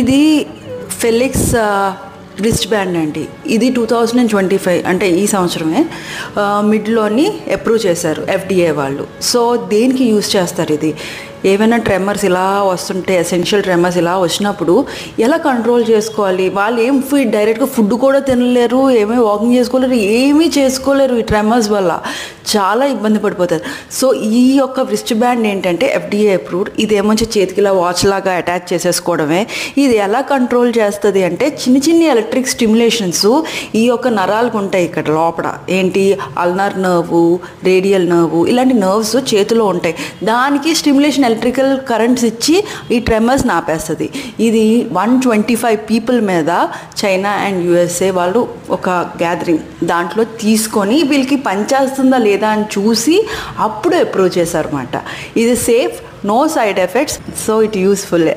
ఇది Felix wrist band అండి. ఇది 2025 అంటే ఈ సంవత్సరమే మిడ్లోని అప్రూవ్ చేశారు FDA వాళ్ళు. సో దేనికి యూజ్ చేస్తారు ఇది? ఏమైనా ట్రెమర్స్ ఇలా వస్తుంటే, ఎసెన్షియల్ ట్రెమర్స్ ఇలా వచ్చినప్పుడు ఎలా కంట్రోల్ చేసుకోవాలి? వాళ్ళు ఏం డైరెక్ట్గా ఫుడ్ కూడా తినలేరు, ఏమీ వాకింగ్ చేసుకోలేరు, ఏమీ చేసుకోలేరు ఈ ట్రెమర్స్ వల్ల. చాలా ఇబ్బంది పడిపోతారు. సో ఈ యొక్క రిస్ట్ బ్యాండ్ ఏంటంటే FDA అప్రూవ్డ్. ఇదేమో చేతికి ఇలా వాచ్ లాగా అటాచ్ చేసేసుకోవడమే. ఇది ఎలా కంట్రోల్ చేస్తుంది అంటే చిన్న చిన్న ఎలక్ట్రిక్ స్టిమ్యులేషన్స్ ఈ యొక్క నరాలకు ఉంటాయి ఇక్కడ లోపల. ఏంటి, అల్నార్ నర్వు, రేడియల్ నర్వు, ఇలాంటి నర్వ్స్ చేతిలో ఉంటాయి. దానికి స్టిమ్యులేషన్ ఎలక్ట్రికల్ కరెంట్స్ ఇచ్చి ఈ ట్రెమర్స్ ఆపేస్తుంది. ఇది 125 పీపుల్ మీద చైనా అండ్ USA వాళ్ళు ఒక గ్యాదరింగ్ దాంట్లో తీసుకొని వీళ్ళకి పనిచేస్తుందా లేదా అని చూసి అప్పుడు అప్రూవ్ చేశారన్నమాట. ఇది safe, no side effects, so it useful.